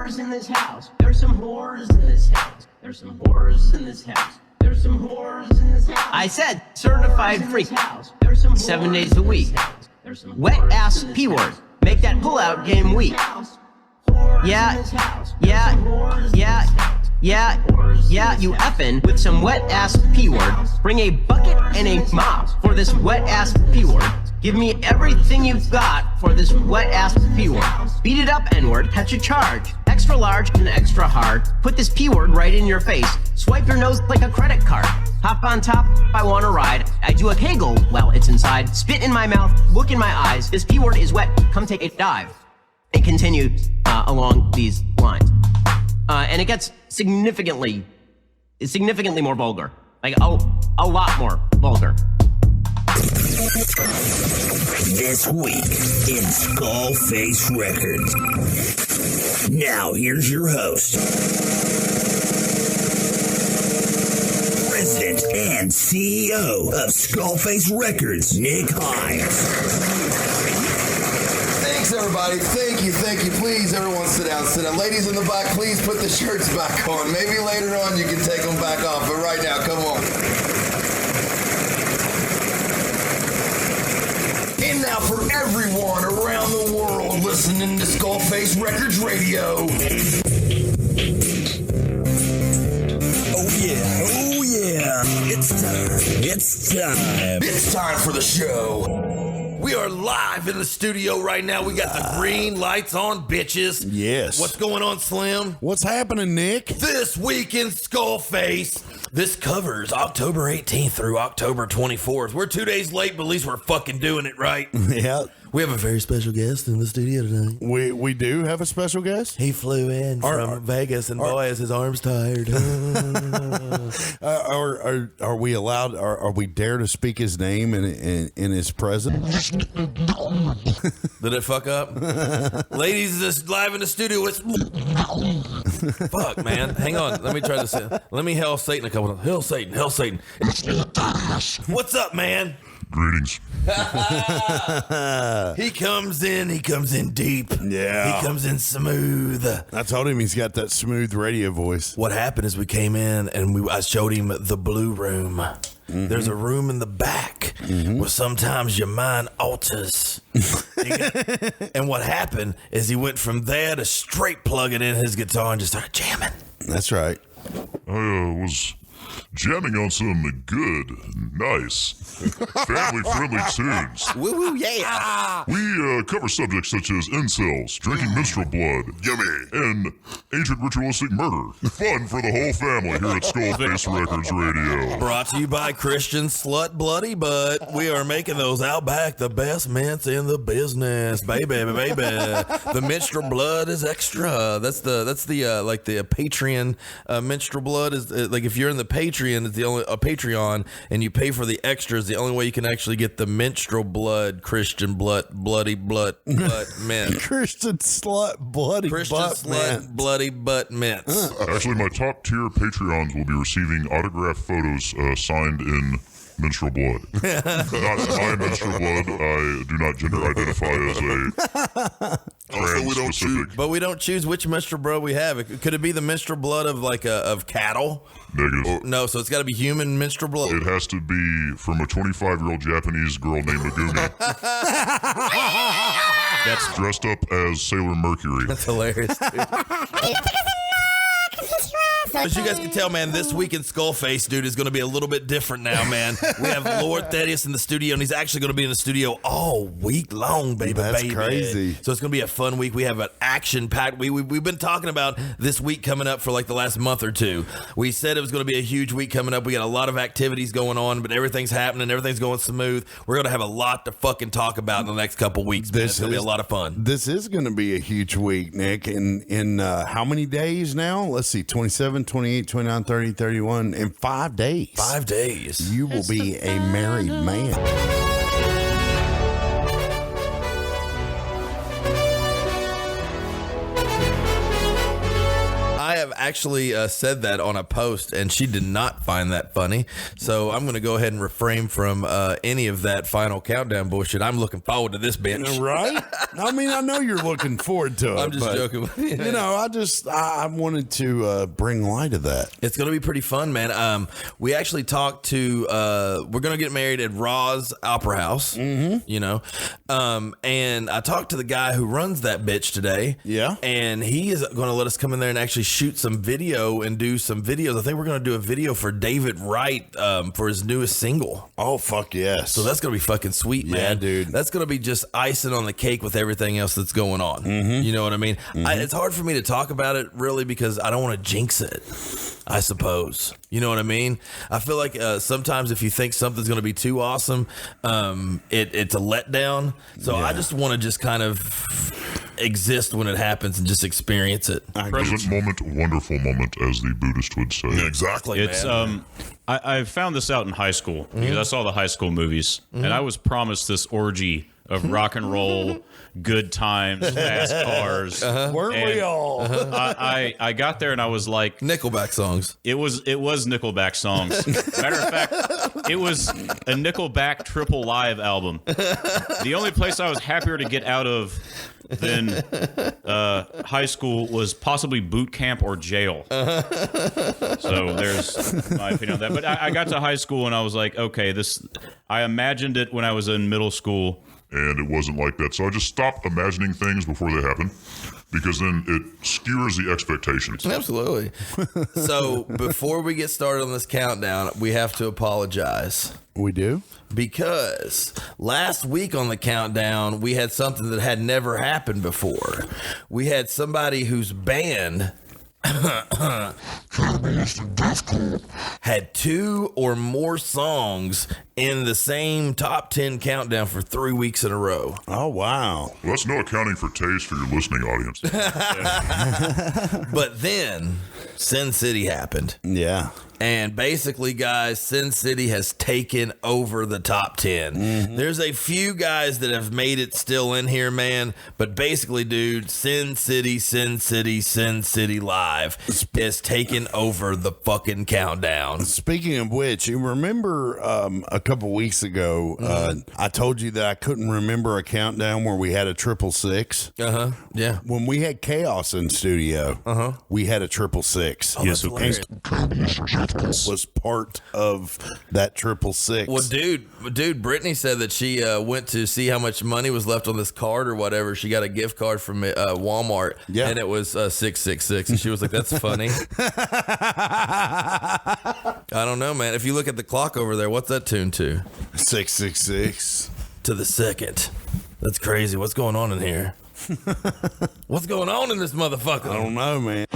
whores in this house. There's some whores in this house. There's some whores in this house. There's some whores in this house. I said certified freak. 7 days a week. Wet ass P word. Make that pullout game weak. Yeah, you effin' with some wet ass P word. Bring a bucket and a mop for this wet ass P word. Give me everything you've got for this wet ass P word. Beat it up, N word, catch a charge. Extra large and extra hard. Put this P word right in your face. Swipe your nose like a credit card. Hop on top if I wanna ride. I do a kegel while it's inside. Spit in my mouth, look in my eyes. This P word is wet, come take a dive. It continues along these lines. And it gets significantly more vulgar. Like, a lot more vulgar. This week in SkullFace Records. Now, here's your host, President and CEO of SkullFace Records, Nick Hines. Thanks, everybody. Thank you. Please, everyone sit down. Ladies in the back, please put the shirts back on. Maybe later on you can take them back off, but right now, come on. And now for everyone around the world listening to SkullFace Records Radio. Oh yeah. It's time For the show. We are live in the studio right now. We got the green lights on, bitches. Yes. What's going on, Slim? What's happening, Nick? This week in SkullFace. This covers October 18th through October 24th. We're 2 days late, but at least we're fucking doing it right. Yeah. We have a very special guest in the studio tonight. We do have a special guest? He flew in from Vegas, and boy, is his arms tired. Are we allowed, are we dare to speak his name in his presence? Did it fuck up? Ladies, this live in the studio. It's fuck, man. Hang on. Let me try this. Let me hell Satan a couple of Hell Satan. What's up, man? Greetings. He comes in deep. Yeah. He comes in smooth. I told him he's got that smooth radio voice. What happened is we came in and I showed him the blue room. Mm-hmm. There's a room in the back where sometimes your mind alters. And what happened is he went from there to straight plugging in his guitar and just started jamming. That's right. I was jamming on some good, nice, family-friendly tunes. Woo-woo, yeah. We cover subjects such as incels, drinking menstrual blood, yummy, and ancient ritualistic murder. Fun for the whole family here at SkullFace Records Radio. Brought to you by Christian Slut Bloody Butt. We are making those out back the best mints in the business, baby. The menstrual blood is extra. That's the like the Patreon menstrual blood is like if you're in the Patreon, it's the only Patreon, and you pay for the extras. The only way you can actually get the menstrual blood, Christian bloody butt mint. Christian slut bloody butt mints. Actually, my top tier Patreons will be receiving autographed photos signed in menstrual blood. Not my menstrual blood. I do not gender identify as a trans specific. But we don't choose which menstrual blood we have. Could it be the menstrual blood of of cattle? Negative. No, so it's got to be human menstrual blood. It has to be from a 25-year-old Japanese girl named Megumi. That's dressed up as Sailor Mercury. That's hilarious, dude. As you guys can tell, man, this week in SkullFace, dude, is going to be a little bit different now, man. We have Lord Thaddeus in the studio, and he's actually going to be in the studio all week long, baby. That's crazy. So it's going to be a fun week. We have an action-packed week. We've been talking about this week coming up for like the last month or two. We said it was going to be a huge week coming up. We got a lot of activities going on, but everything's happening. Everything's going smooth. We're going to have a lot to fucking talk about in the next couple weeks. It's going to be a lot of fun. This is going to be a huge week, Nick. In how many days now? Let's see, 27, 28, 29, 30, 31. In 5 days. 5 days. You will be a married man. I have actually said that on a post, and she did not find that funny. So I'm going to go ahead and refrain from any of that final countdown bullshit. I'm looking forward to this bitch. Right? I mean, I know you're looking forward to it. I'm just joking with you. You know, I wanted to bring light to that. It's going to be pretty fun, man. We actually talked to, we're going to get married at Raw's Opera House, you know, and I talked to the guy who runs that bitch today. Yeah. And he is going to let us come in there and actually shoot some video and do some videos. I think we're going to do a video for David Wright for his newest single. Oh, fuck yes. So that's going to be fucking sweet, man. Yeah, dude. That's going to be just icing on the cake with everything else that's going on. You know what I mean? It's hard for me to talk about it really because I don't want to jinx it, I suppose. You know what I mean? I feel like sometimes if you think something's going to be too awesome, it's a letdown. So I just want to just kind of exist when it happens and just experience it. Present moment, wonderful moment, as the Buddhist would say. Yeah, exactly. It's I found this out in high school because I saw the high school movies, and I was promised this orgy of rock and roll, good times, fast cars. Weren't we all? I got there and I was like, Nickelback songs. It was Nickelback songs. Matter of fact, it was a Nickelback triple live album. The only place I was happier to get out of than high school was possibly boot camp or jail. So there's my opinion on that. But I got to high school and I was like, okay, I imagined it when I was in middle school. And it wasn't like that. So I just stopped imagining things before they happen, because then it skewers the expectations. Absolutely. So before we get started on this countdown, we have to apologize. We do? Because last week on the countdown, we had something that had never happened before. We had somebody whose band had 2 or more songs in the same top 10 countdown for 3 weeks in a row. Oh, wow. Well, that's no accounting for taste for your listening audience. But then Sin City happened. Yeah. And basically, guys, Sin City has taken over the top 10. There's a few guys that have made it still in here, man. But basically, dude, Sin City Live has taken over the fucking countdown. Speaking of which, you remember a couple weeks ago, I told you that I couldn't remember a countdown where we had a 666. Yeah. When we had Chaos in studio, we had a 666. Oh, yes, hilarious. Was part of that 666. Well, dude, Brittany said that she went to see how much money was left on this card or whatever. She got a gift card from Walmart, and it was 666, and she was like, "That's funny." I don't know, man. If you look at the clock over there, what's that tuned to? 666 to the second. That's crazy. What's going on in here? What's going on in this motherfucker? I don't know, man.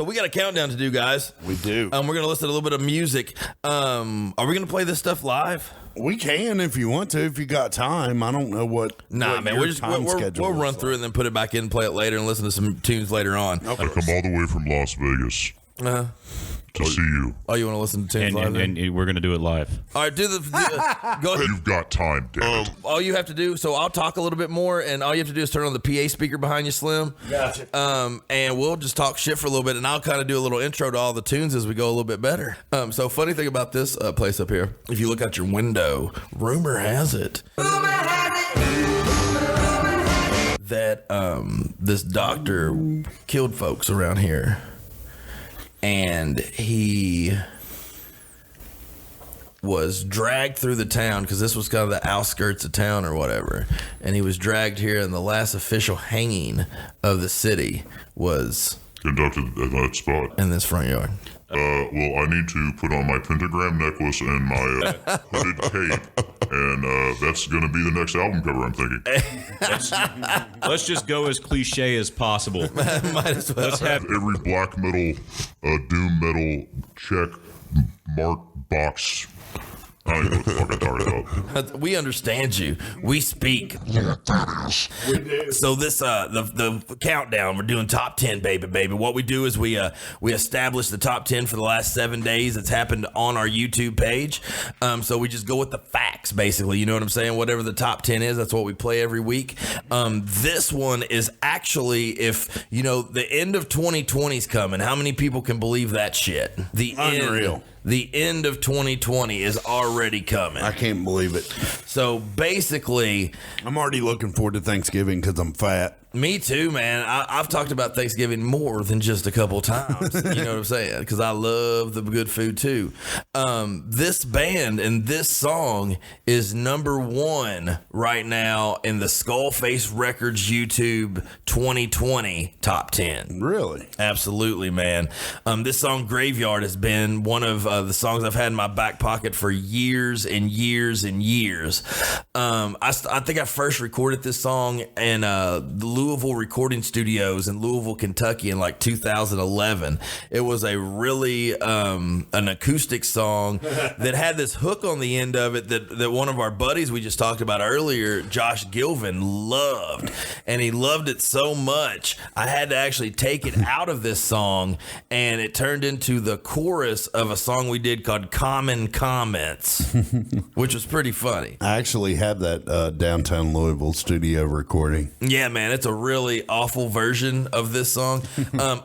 We got a countdown to do, guys. We do. We're going to listen to a little bit of music. Are we going to play this stuff live? We can if you want to, if you got time. I don't know what. Nah, what man. your We'll run through it and then put it back in, play it later, and listen to some tunes later on. I come all the way from Las Vegas to see you. Oh, you want to listen to tunes live? And we're going to do it live. All right, go ahead. You've got time, damn it. All you have to do, so I'll talk a little bit more, and all you have to do is turn on the PA speaker behind you, Slim. Gotcha. And we'll just talk shit for a little bit, and I'll kind of do a little intro to all the tunes as we go a little bit better. So funny thing about this place up here, if you look out your window, rumor has it that this doctor killed folks around here. And he was dragged through the town because this was kind of the outskirts of town or whatever. And he was dragged here, and the last official hanging of the city was conducted at that spot in this front yard. Well, I need to put on my pentagram necklace and my hooded cape, and that's going to be the next album cover, I'm thinking. Let's just go as cliche as possible. Might as well. Let's have every black metal, doom metal check mark box I don't even know what the fuck I thought about. We understand you. We speak. So this the countdown, we're doing top 10, baby. What we do is we establish the top 10 for the last 7 days. It's happened on our YouTube page. So we just go with the facts, basically. You know what I'm saying? Whatever the top 10 is, that's what we play every week. This one is actually, if you know, the end of 2020 is coming. How many people can believe that shit? Unreal. The end of 2020 is already coming. I can't believe it. So basically, I'm already looking forward to Thanksgiving because I'm fat. me too, man. I've talked about Thanksgiving more than just a couple times. You know what I'm saying? Because I love the good food too. This band and this song is number 1 right now in the SkullFace Records YouTube 2020 top 10. Really? Absolutely, man. This song Graveyard has been one of the songs I've had in my back pocket for years and years and years. I think I first recorded this song in the Louisville recording studios in Louisville, Kentucky in like 2011. It was a really an acoustic song that had this hook on the end of it that one of our buddies we just talked about earlier, Josh Gilvin, loved. And he loved it so much, I had to actually take it out of this song, and it turned into the chorus of a song we did called Common Comments, which was pretty funny. I actually have that downtown Louisville studio recording. Yeah, man, it's a really awful version of this song.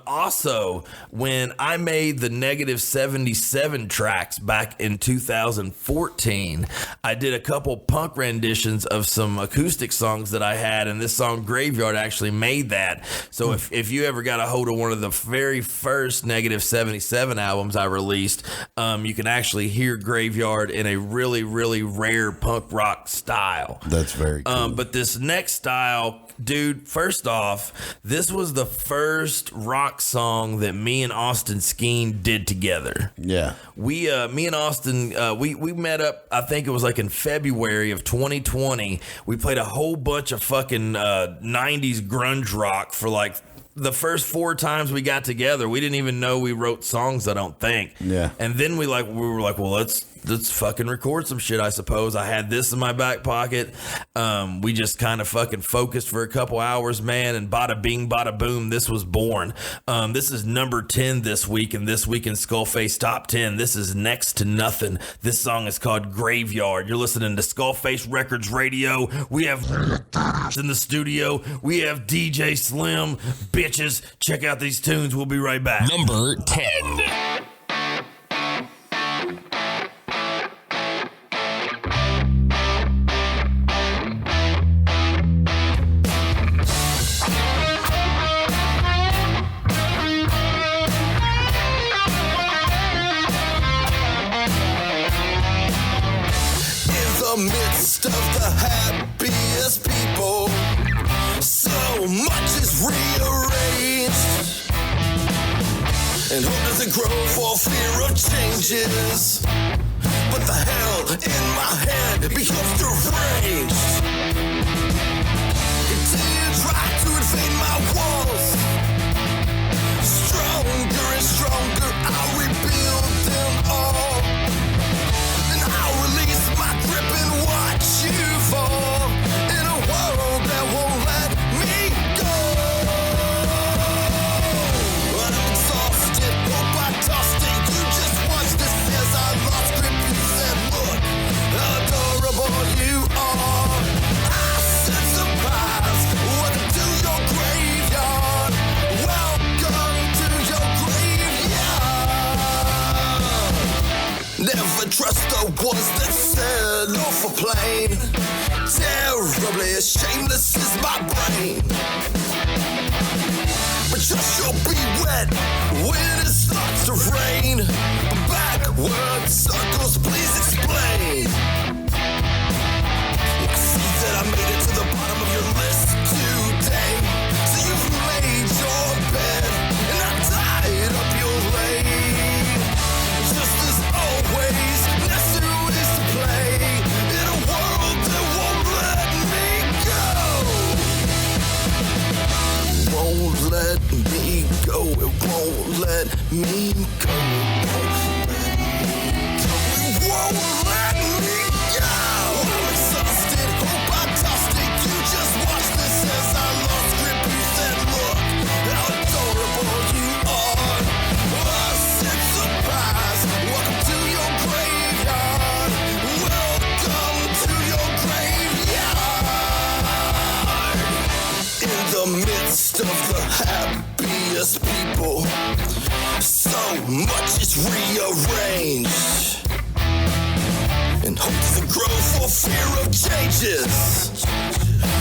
Also, when I made the Negative 77 tracks back in 2014, I did a couple punk renditions of some acoustic songs that I had, and this song Graveyard actually made that. So if you ever got a hold of one of the very first Negative 77 albums I released, you can actually hear Graveyard in a really, really rare punk rock style. That's very cool. But this next style, dude, first off, this was the first rock song that me and Austin Skeen did together. Yeah. Me and Austin, we met up, I think it was like in February of 2020. We played a whole bunch of fucking 90s grunge rock for like the first 4 times we got together. We didn't even know we wrote songs, I don't think. Yeah. And then we were like, well, let's fucking record some shit, I suppose. I had this in my back pocket. We just kind of fucking focused for a couple hours, man, and bada bing, bada boom, this was born. This is number 10 this week, and this week in SkullFace Top 10. This is Next to Nothing. This song is called Graveyard. You're listening to SkullFace Records Radio. We have in the studio. We have DJ Slim. Bitches, check out these tunes. We'll be right back. Number 10. Midst of the happiest people, so much is rearranged, and hope doesn't grow for fear of changes, but the hell in my head becomes deranged. It did try to invade my walls, stronger and stronger I'll rebuild them all, and I'll release my grip and watch you fall in a world that won't let me go. But I'm exhausted, hope I tossed it. You just watched this as I lost grip. You said, look, adorable you are. I said, surprise, welcome to your graveyard. Welcome to your graveyard. Never trust the ones that settle for plain. Terribly shameless is my brain. But just you'll be wet when it starts to rain. Backward circles, please explain. I see that I made it to the bottom of your list today. So you've made your bed and I tied up your lane. Just as always, necessary is to play in a world that won't let me go. Won't let me go. It won't let me go. It won't let me go. the midst of the happiest people, so much is rearranged. And hope doesn't grow for fear of changes.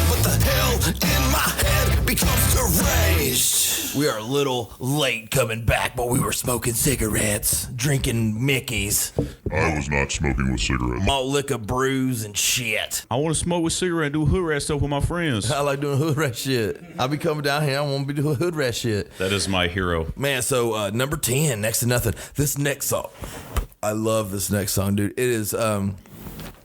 But the hell in my head becomes deranged. We are a little late coming back, but we were smoking cigarettes, drinking Mickeys, I was not smoking with cigarettes. malt liquor brews and shit. I want to smoke with cigarette and do hood rat stuff with my friends. I like doing hood rat shit. I'll be coming down here. I want to be doing hood rat shit. That is my hero. Man, so number 10, next to nothing. This next song, I love this next song, dude. It is,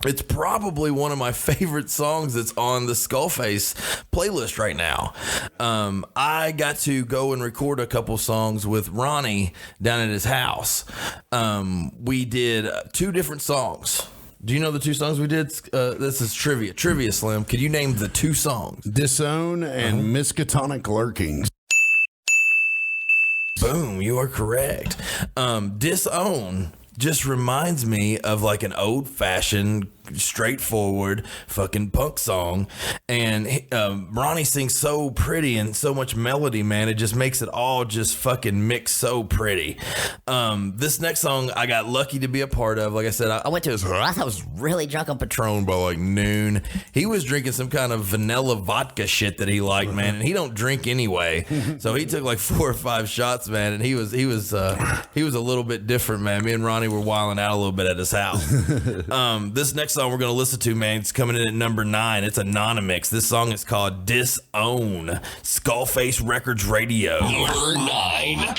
it's probably one of my favorite songs that's on the SkullFace playlist right now. I got to go and record a couple songs with Ronnie down at his house. We did 2 different songs. Do you know the 2 songs we did? This is trivia. Trivia, Slim. Could you name the 2 songs? Disown and Miskatonic Lurkings. Boom, you are correct. Disown just reminds me of like an old-fashioned, straightforward fucking punk song. And Ronnie sings so pretty and so much melody, man. It just makes it all just fucking mix so pretty. This next song I got lucky to be a part of. Like I said, I went to his house. I was really drunk on Patron by like noon. He was drinking some kind of vanilla vodka shit that he liked, man. And he don't drink anyway. So he took like 4 or 5 shots, man. And he was a little bit different, man. Me and Ronnie were wilding out a little bit at his house. This next song we're going to listen to, man, it's coming in at number 9. It's Anonymous. This song is called Disown. SkullFace Records Radio. Number 9.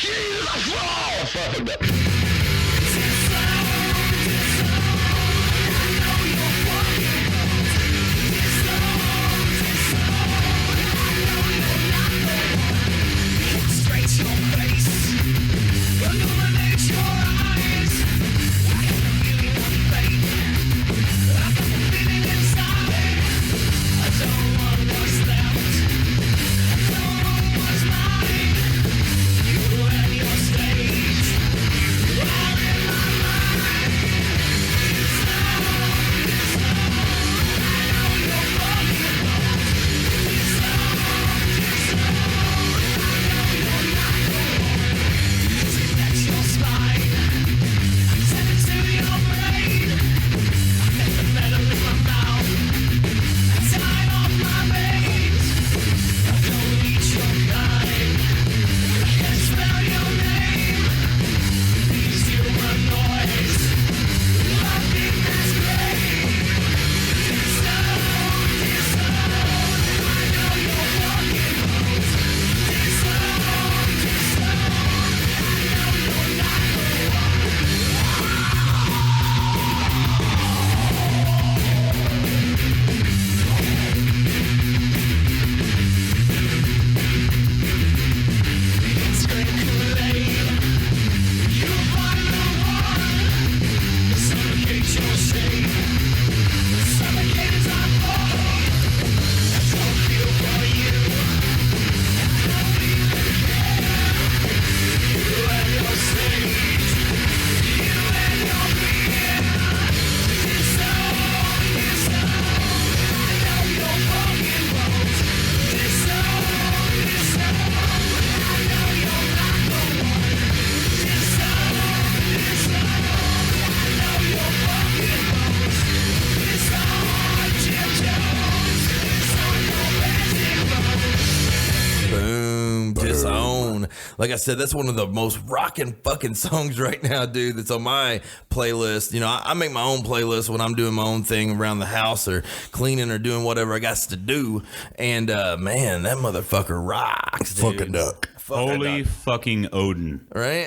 Like I said, that's one of the most rocking fucking songs right now, dude, that's on my playlist. You know, I make my own playlist when I'm doing my own thing around the house or cleaning or doing whatever I got to do. And, man, that motherfucker rocks, dude. Fucking duck. Holy fucking Odin. Right?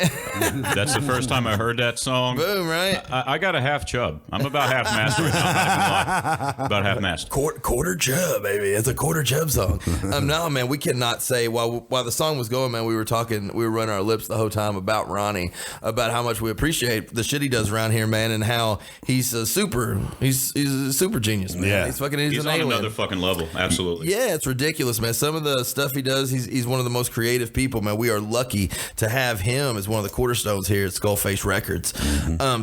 That's the first time I heard that song. Boom, right? I got a half chub. I'm about half mast right now. About half mast. Quarter chub, baby. It's a quarter chub song. No, man, we cannot say while the song was going, man, we were running our lips the whole time about Ronnie, about how much we appreciate the shit he does around here, man, and how he's a super genius, man. Yeah. He's He's an on alien. another fucking level. Absolutely. Yeah, it's ridiculous, man. Some of the stuff he does, he's one of the most creative people people, man. We are lucky to have him as one of the cornerstones here at SkullFace Records.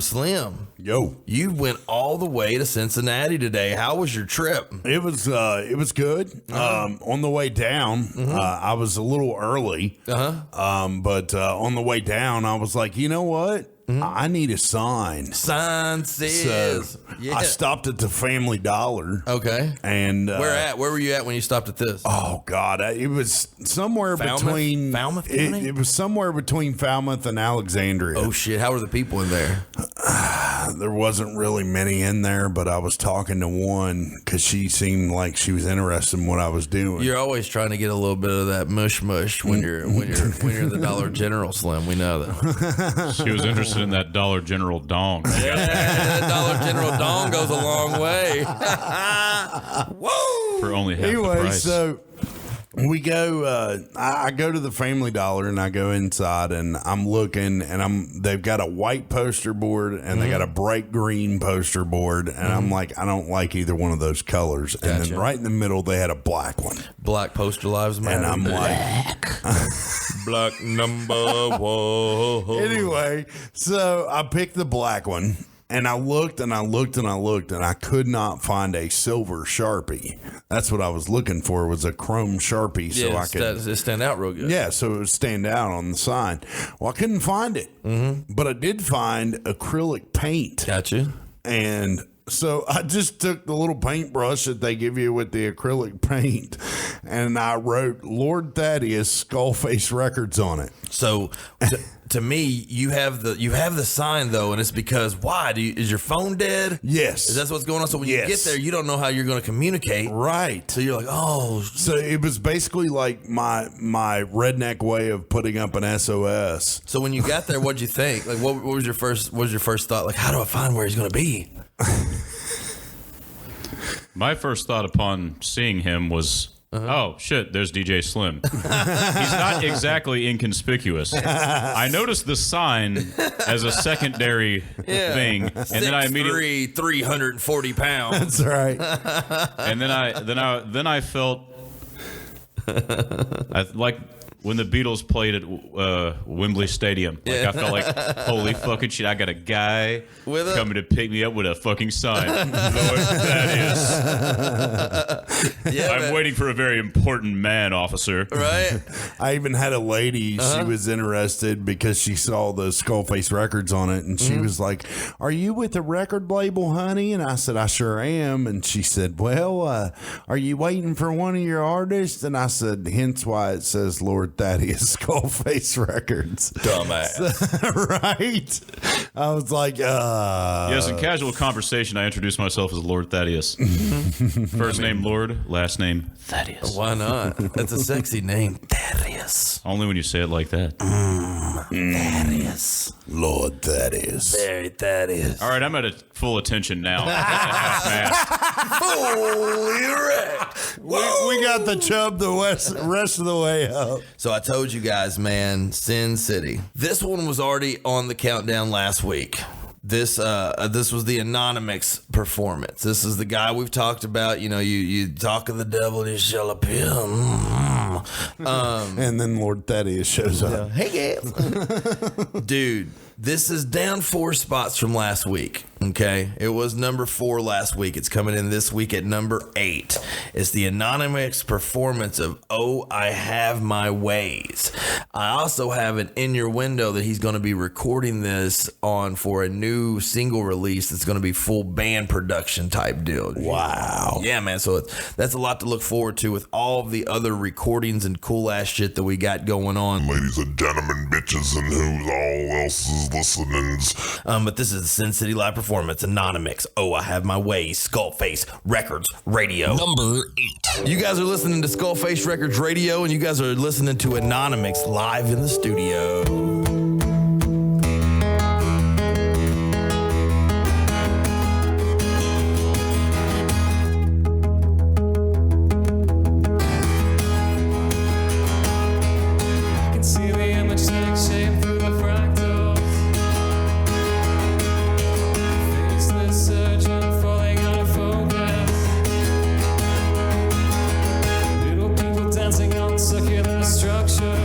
Slim, Yo, you went all the way to Cincinnati today. How was your trip? it was good. On the way down, I was a little early. But on the way down, I was like, you know what? I need a sign. Sign says. So I stopped at the Family Dollar. Okay. And Where were you at when you stopped at this? Oh God, it was somewhere between Falmouth County? It was somewhere between Falmouth and Alexandria. Oh shit! How were the people in there? There wasn't really many in there, but I was talking to one because she seemed like she was interested in what I was doing. You're always trying to get a little bit of that mush when you're the Dollar General, Slim. We know that. She was interested in that Dollar General dong. Yeah, that Dollar General dong goes a long way. Whoa! For only half the Anyway, price. so we go. I go to the Family Dollar and I go inside and I'm looking and they've got a white poster board and they got a bright green poster board and I'm like, I don't like either one of those colors. And Gotcha. then right in the middle they had a black one. Black poster lives matter. And I'm like, black number one. anyway, so I picked the black one and I looked and I looked and I looked and I could not find a silver Sharpie. That's what I was looking for, was a chrome Sharpie. So I could it stand out real good. Yeah, so it would stand out on the sign. Well, I couldn't find it, but I did find acrylic paint. Gotcha. And so I just took the little paintbrush that they give you with the acrylic paint, and I wrote Lord Thaddeus SkullFace Records on it. So to me, you have the sign though, and it's because why? Is your phone dead? Yes. Is that what's going on? So when you Yes. get there, you don't know how you're going to communicate. Right. So you're like, oh. So it was basically like my redneck way of putting up an SOS. So when you got there, what'd you think? Like, what was your first thought? Like, how do I find where he's going to be? My first thought upon seeing him was, oh, shit, there's DJ Slim. He's not exactly inconspicuous. I noticed the sign as a secondary thing, and then I immediately 340 pounds. That's right. and then I felt like when the Beatles played at Wembley Stadium. Like, I felt like, holy fucking shit, I got a guy coming to pick me up with a fucking sign. Lord, that is. Yeah, I'm waiting for a very important man, officer. Right? I even had a lady, she was interested because she saw the SkullFace Records on it, and she was like, are you with the record label, honey? And I said, I sure am. And she said, well, are you waiting for one of your artists? And I said, hence why it says Lord Thaddeus SkullFace Records. Dumbass. Right? I was like, Yes, in casual conversation, I introduced myself as Lord Thaddeus. First name Lord, last name Thaddeus. Why not? That's a sexy name. Thaddeus. Only when you say it like that. Thaddeus. Lord Thaddeus. Very Thaddeus. All right, I'm at full attention now. Half-mast. Fully erect. We got the chub the rest of the way up. So I told you guys, man, Sin City. This one was already on the countdown last week. This was the Anonymous performance. This is the guy we've talked about. You know, you talk of the devil, he shall appear. And then Lord Thaddeus shows up. Hey, guys. Dude, this is down 4 spots from last week. Okay, it was number 4 last week. It's coming in this week at number 8. It's the Anonymous performance of "Oh, I Have My Ways." I also have an In Your Window that he's going to be recording this on for a new single release. That's going to be full band production type deal. Wow. Yeah, man. So that's a lot to look forward to with all of the other recordings and cool ass shit that we got going on. Ladies and gentlemen, bitches, and who all else is listening. But this is the Sin City live performance. Anonymous. Oh, I Have My Ways. SkullFace Records Radio. Number 8. You guys are listening to SkullFace Records Radio, and you guys are listening to Anonymous live in the studio. Circular structure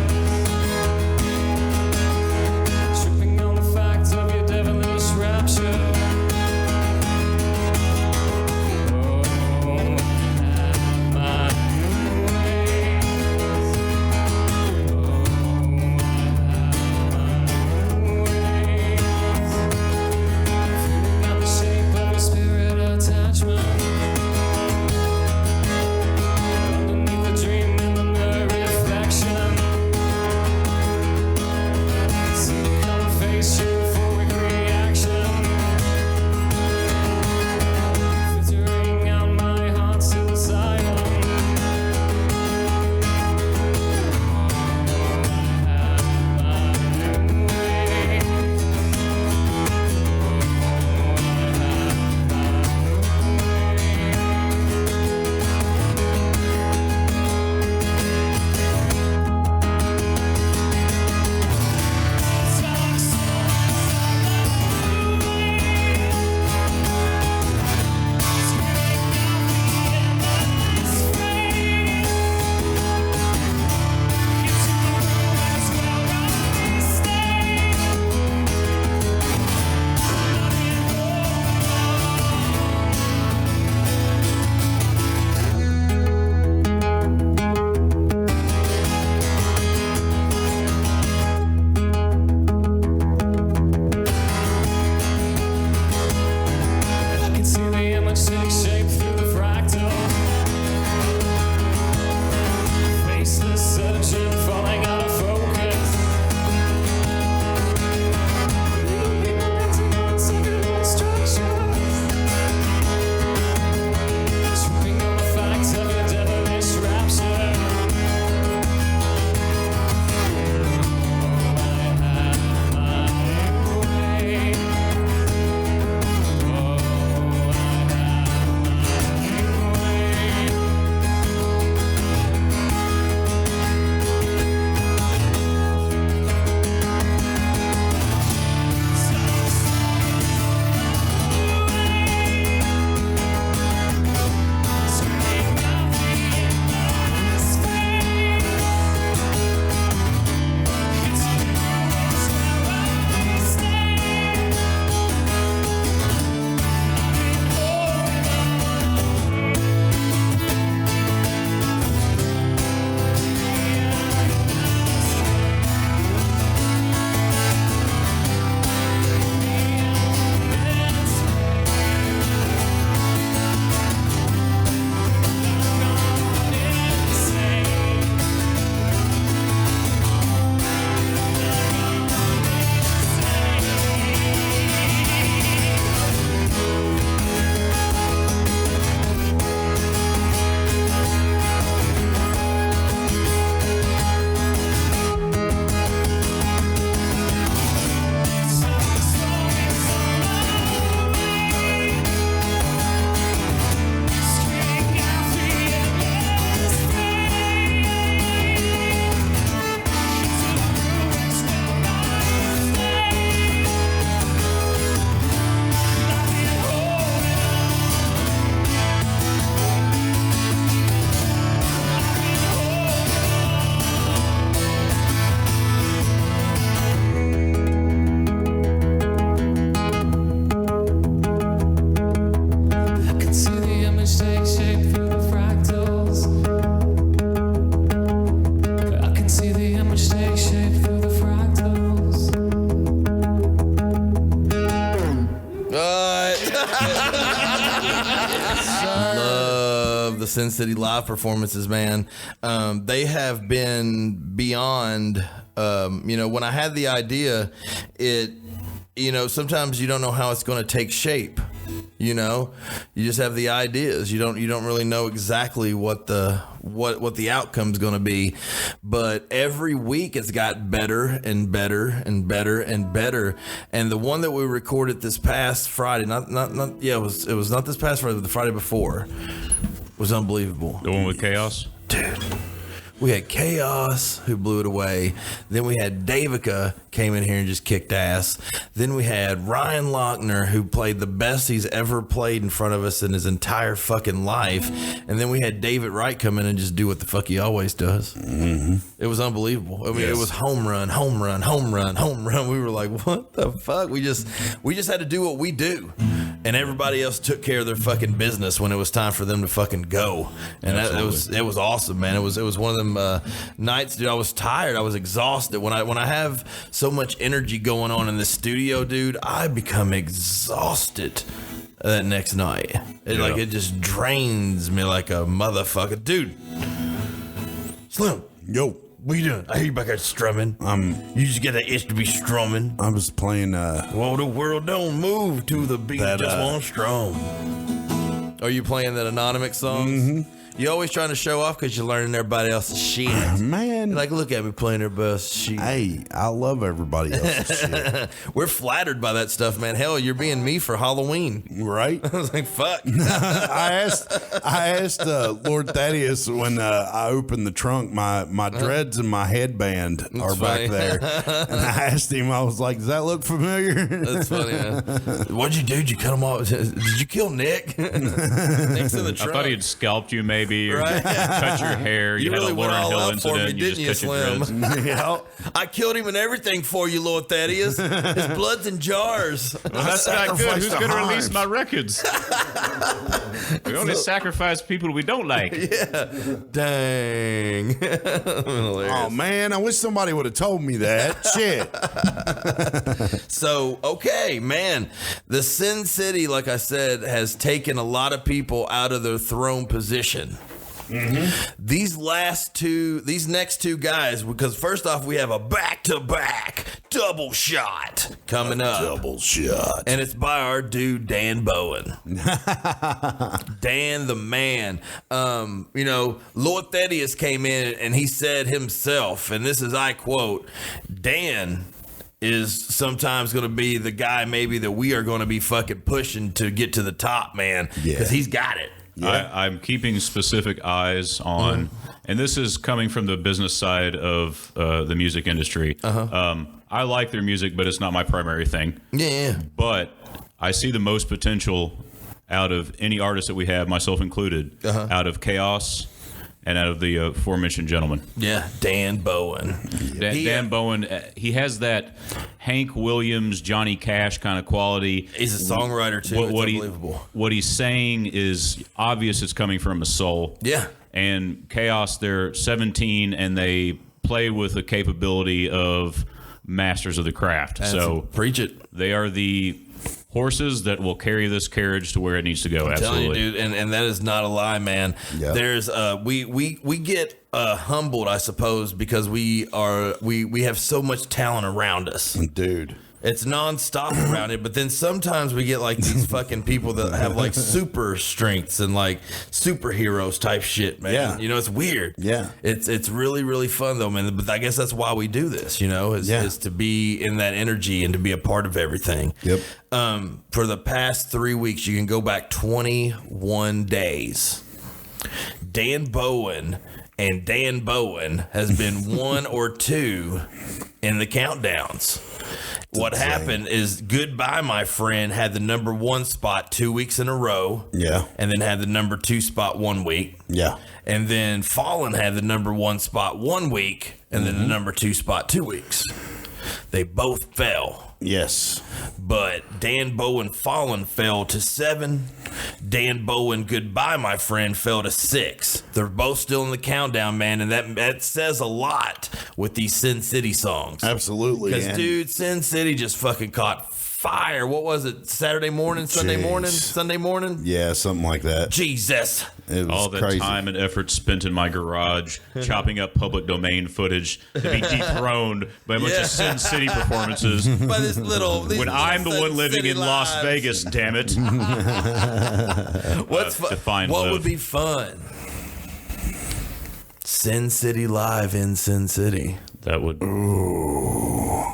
Sin City live performances, man. They have been beyond. When I had the idea, sometimes you don't know how it's going to take shape. You just have the ideas. You don't really know exactly what the outcome's going to be, but every week it's got better and better and better and better. And the one that we recorded this past Friday, it was not this past Friday, but the Friday before, was unbelievable. The one with Chaos, dude. We had Chaos, who blew it away. Then we had Davica, came in here and just kicked ass. Then we had Ryan Lochner, who played the best he's ever played in front of us in his entire fucking life. And then we had David Wright come in and just do what the fuck he always does. Mm-hmm. It was unbelievable. I mean, It was home run, home run, home run, home run. We were like, what the fuck? We just had to do what we do. And everybody else took care of their fucking business when it was time for them to fucking go. And it was awesome, man. It was one of them nights, dude. I was tired. I was exhausted. When I have so much energy going on in the studio, dude, I become exhausted that next night. It just drains me like a motherfucker. Dude. Slim. Yo. What you doing? I hear you back there strumming. You just get that itch to be strumming. I was playing. Well, the world don't move to the beat, just won't strum. Are you playing that Anonymous song? Mm-hmm. You always trying to show off because you're learning everybody else's shit. Man. Like, look at me playing their best shit. Hey, I love everybody else's shit. We're flattered by that stuff, man. Hell, you're being me for Halloween. Right? I was like, fuck. I asked Lord Thaddeus when I opened the trunk, my dreads and my headband are back there. And I asked him, I was like, does that look familiar? That's funny, man. What'd you do? Did you cut him off? Did you kill Nick? Nick's in the trunk. I thought he had scalped you, maybe. Or right? cut your hair. You had really a Lauryn Hill incident. Me, you just cut your dreads. Yeah. I killed him and everything for you, Lord Thaddeus. His blood's in jars. Well, that's not good. Who's going to release my records? We only sacrifice people we don't like. Yeah. Dang. Oh, man. I wish somebody would have told me that. Shit. So, okay, man. The Sin City, like I said, has taken a lot of people out of their throne position. Mm-hmm. These next two guys, because first off, we have a back-to-back double shot coming up. Double shot. And it's by our dude, Dan Bowen. Dan the man. Lord Thaddeus came in and he said himself, and this is, I quote, Dan is sometimes going to be the guy maybe that we are going to be fucking pushing to get to the top, man, because he's got it. Yeah. I'm keeping specific eyes on, and this is coming from the business side of the music industry. I like their music, but it's not my primary thing. Yeah. But I see the most potential out of any artist that we have, myself included, out of Chaos and out of the aforementioned gentleman. Yeah, Dan Bowen. Dan Bowen, he has that Hank Williams, Johnny Cash kind of quality. He's a songwriter, too. It's unbelievable. What he's saying is obvious. It's coming from his soul. Yeah. And Chaos, they're 17, and they play with the capability of masters of the craft. So preach it. They are the horses that will carry this carriage to where it needs to go. Absolutely, you, dude, and that is not a lie, man. Yep. There's we get humbled, I suppose, because we have so much talent around us, dude. It's nonstop around it, but then sometimes we get like these fucking people that have like super strengths and like superheroes type shit, man. Yeah. It's weird. Yeah. It's really, really fun though, man. But I guess that's why we do this, is to be in that energy and to be a part of everything. Yep. For the past 3 weeks, you can go back 21 days. Dan Bowen has been 1 or 2 in the countdowns. What happened is Goodbye, My Friend had the number 1 spot 2 weeks in a row. Yeah. And then had the number 2 spot 1 week. Yeah. And then Fallen had the number 1 spot 1 week and then the number 2 spot 2 weeks. They both fell. Yes. But Dan Bowen Fallen fell to 7. Dan Bowen Goodbye, My Friend fell to 6. They're both still in the countdown, man, and that says a lot with these Sin City songs. Absolutely. Because, dude, Sin City just fucking caught fire. What was it? Saturday morning, Sunday morning, Sunday morning? Yeah, something like that. Jesus. It was All the crazy. time and effort spent in my garage chopping up public domain footage to be dethroned by a bunch of Sin City performances. By this little. When I'm the one living in Las Vegas, damn it. What would be fun? Sin City Live in Sin City. That would. Ooh.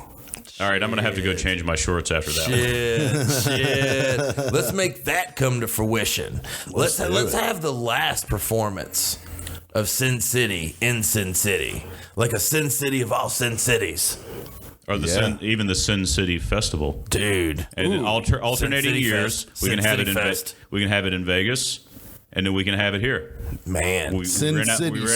All right, I'm going to have to go change my shorts after that. Shit. Let's make that come to fruition. Let's have the last performance of Sin City in Sin City. Like a Sin City of all Sin Cities. Or even the Sin City Festival. Dude. And alternating years, we can have it in Vegas, and then we can have it here. Man, we ran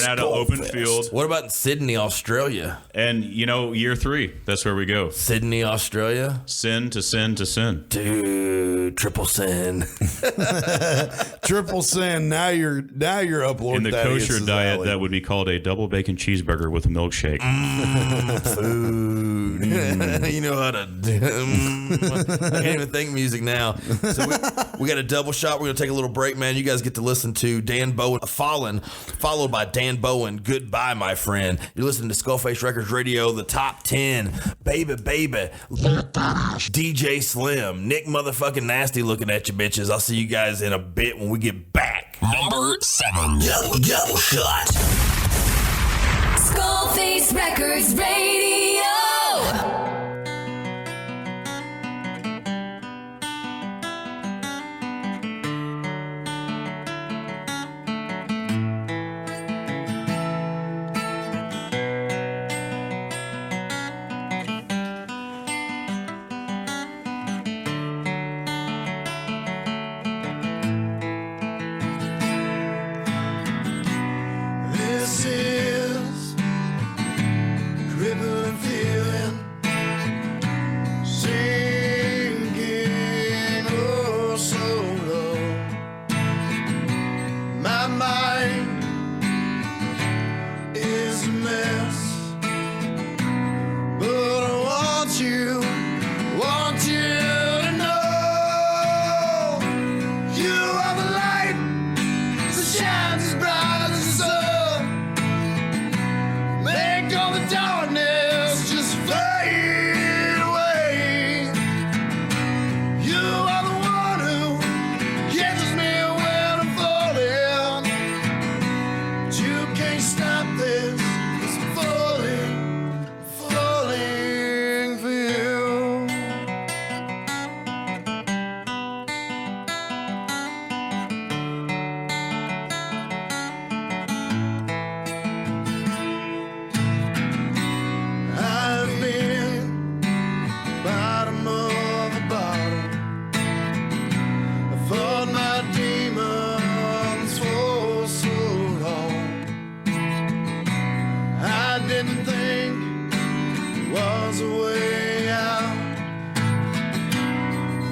out of open field. What about Sydney, Australia? And year 3, that's where we go. Sydney, Australia. Sin to sin to sin. Dude, triple sin. Triple sin. Now you're up, Lord. In the kosher diet, that would be called a double bacon cheeseburger with a milkshake. Food. You know how to. I can't even think music now. So we got a double shot. We're gonna take a little break, man. You guys get to listen to Dan Bowen, Fallen, followed by Dan Bowen. Goodbye, my friend. You're listening to SkullFace Records Radio, the top 10. Baby. DJ Slim. Nick motherfucking Nasty looking at you, bitches. I'll see you guys in a bit when we get back. Number 7. Double shot. SkullFace Records Radio. This is crippling feeling, sinking oh so low. My mind is a mess, but I want you to know you are the light that shines as bright as the sun. Make all the darkness just fade away. You are the one who catches me when I'm falling. But you can't stop this. I'm falling for you. I've been bottom of the bottle. I fought my demons for so long. I didn't think there was a way out.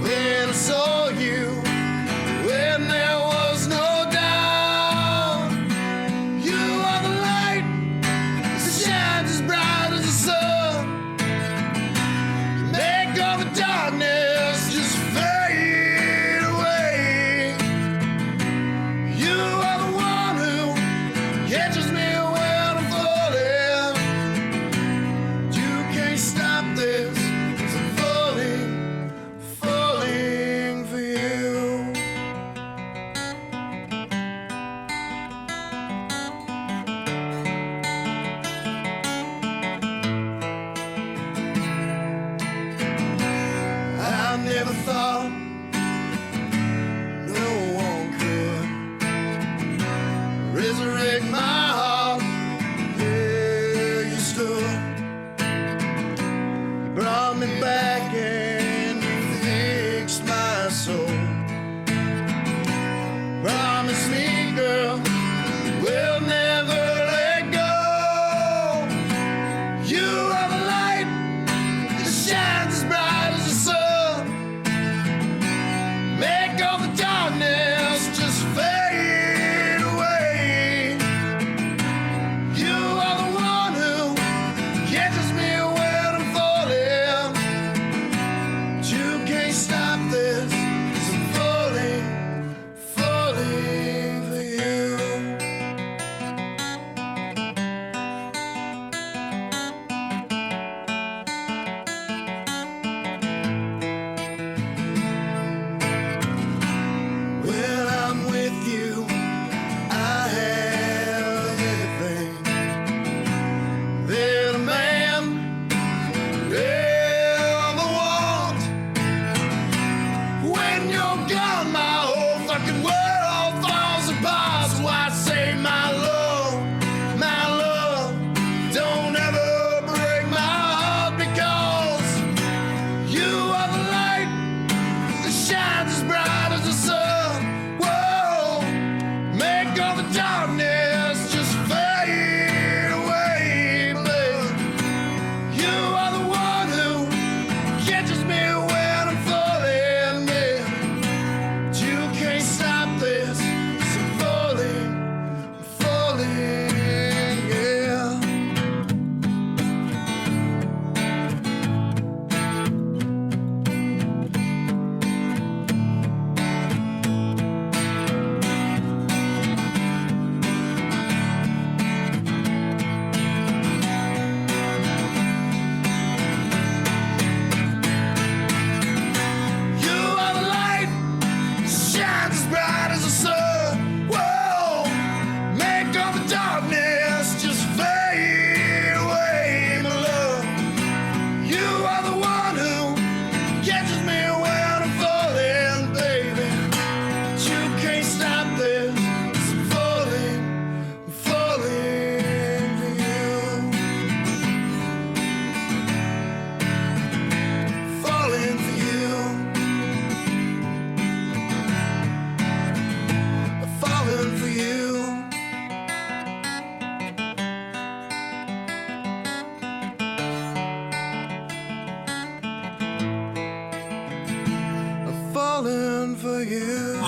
Then I saw you when there was no doubt. You are the light that shines as bright as the sun. Make all the darkness just fade away. You are the one who catches me when I'm falling. You can't stop this.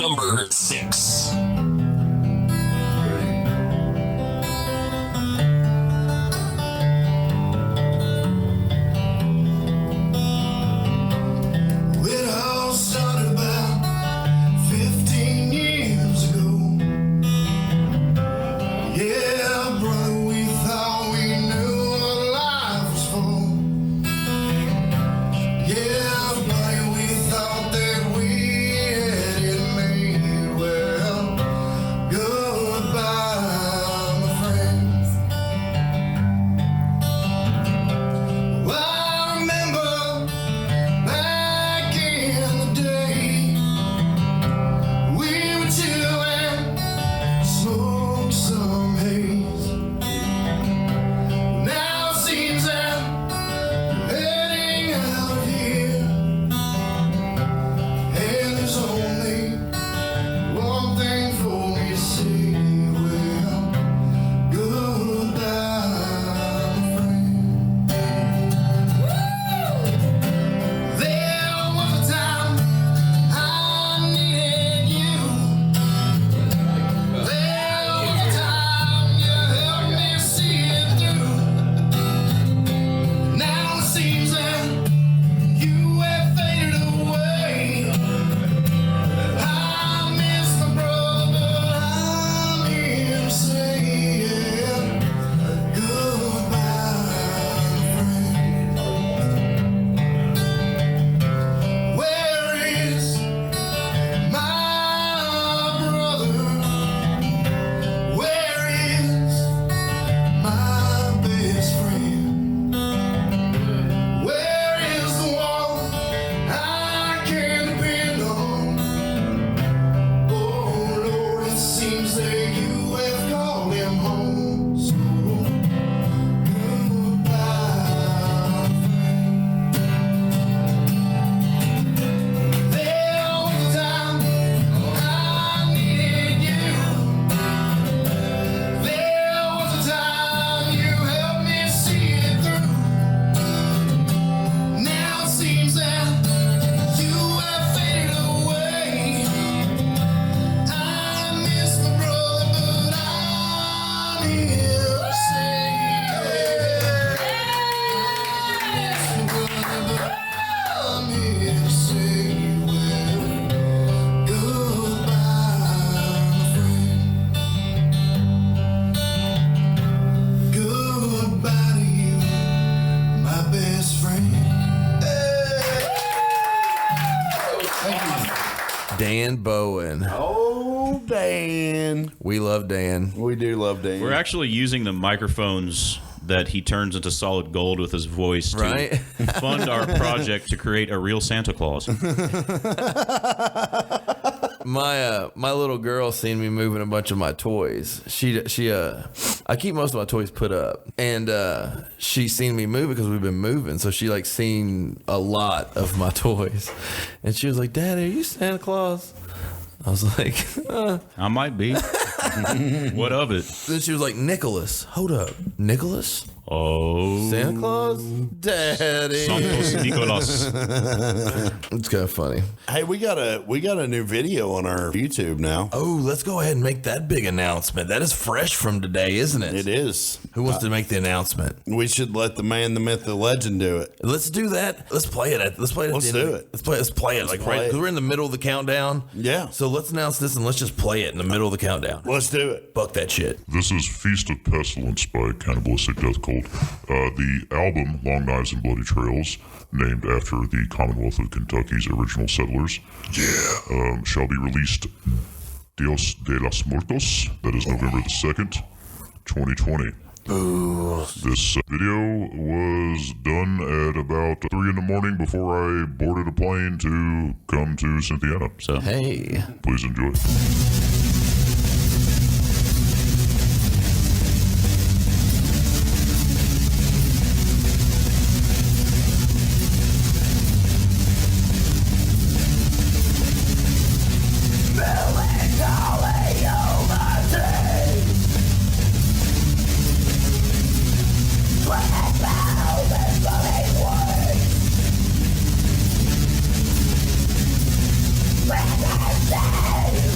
Number 6. It all started about 15 years ago. Yeah, brother, we thought we knew what life was for. Yeah, buddy, we thought that we had it made. Well, goodbye, my friends. Well, I remember back in the day, we were chillin', smoke some haze. Now it seems that you're heading out of here, and there's only one thing for me to say. Well, goodbye, my friend. There was a time I needed you. There was a time you helped me see it through. Now it seems that you have faded away. I miss my brother, but I'm here to say goodbye, friend. Where is my brother? Where is my best friend? Where is the one I can depend on? Oh Lord, it seems that you have called him home. So goodbye, there was a time I needed you. There was a time you helped me see it through. Now it seems that you have faded away. I miss my brother, but I'm here to say I'm here to say, well, goodbye, friend. Goodbye to you, my best friend. Dan Bowen. Oh, Dan. We love Dan. We do love Dan. We're actually using the microphones that he turns into solid gold with his voice to Right? fund our project to create a real Santa Claus. My little girl seen me moving a bunch of my toys. I keep most of my toys put up, and she seen me move because we've been moving. So she like seen a lot of my toys, and she was like, "Daddy, are you Santa Claus?" I was like, I might be. What of it? Then she was like, "Nicholas, hold up, Nicholas." Oh, Santa Claus? Daddy. Santos Nicolas. It's kind of funny. Hey, we got a new video on our YouTube now. Oh, let's go ahead and make that big announcement. That is fresh from today, isn't it? It is. Who wants to make the announcement? We should let the man, the myth, the legend do it. Let's do that. Let's play it. Let's play it. Let's do it. Let's play it. Like play right, it. 'cause we're in the middle of the countdown. Yeah. So let's announce this and let's just play it in the middle of the countdown. Let's do it. Fuck that shit. This is Feast of Pestilence by Cannibalistic Death Cult. The album, Long Knives and Bloody Trails, named after the Commonwealth of Kentucky's original settlers, shall be released Dios de los Muertos. That is November the 2nd, 2020. This video was done at about 3 in the morning before I boarded a plane to come to Cynthiana. So Hey. please enjoy. Let's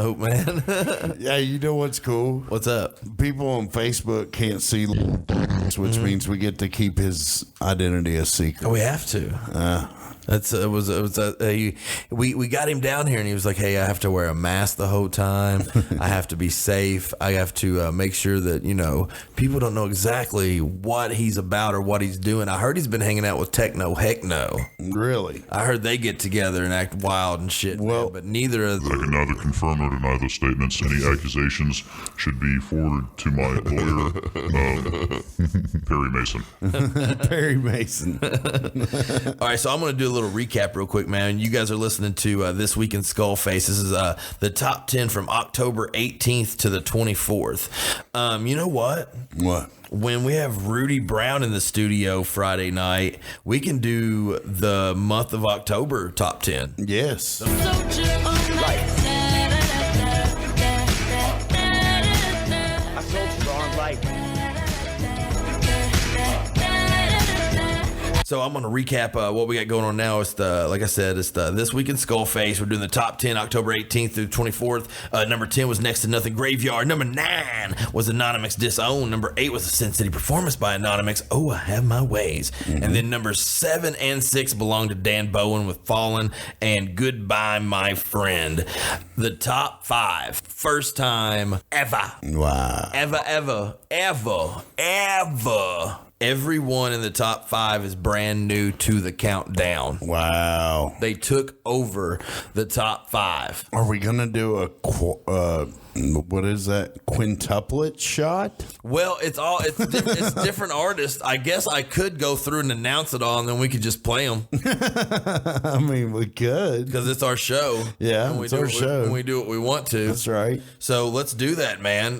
note, man. Yeah, you know what's cool? What's up? People on Facebook can't see, which means we get to keep his identity a secret. Oh, we have to. We got him down here and he was like, hey, I have to wear a mask the whole time. I have to be safe. I have to make sure that, people don't know exactly what he's about or what he's doing. I heard he's been hanging out with Techno Heckno. Really? I heard they get together and act wild and shit. Well, man, but neither of I can neither confirm nor deny those statements. Any accusations should be forwarded to my lawyer, Perry Mason. Perry Mason. All right, so I'm going to do a little recap real quick, man. You guys are listening to This Week in SkullFace. This is the top 10 from October 18th to the 24th. You know what? What? When we have Rudy Brown in the studio Friday night, we can do the month of October top 10. Yes. So I'm going to recap what we got going on now. It's it's the This Week in SkullFace. We're doing the top 10, October 18th through 24th. Number 10 was Next to Nothing Graveyard. Number 9 was Anonymous Disown. Number 8 was a Sin City performance by Anonymous. Oh, I Have My Ways. Mm-hmm. And then number 7 and 6 belong to Dan Bowen with Fallen and Goodbye, My Friend. The top 5, first time ever. Wow. Ever. Everyone in the top 5 is brand new to the countdown. Wow. They took over the top 5. Are we going to do a, what is that, quintuplet shot? Well, it's different artists. I guess I could go through and announce it all, and then we could just play them. I mean, we could. Because it's our show. Yeah, it's our show. And we do what we want to. That's right. So let's do that, man.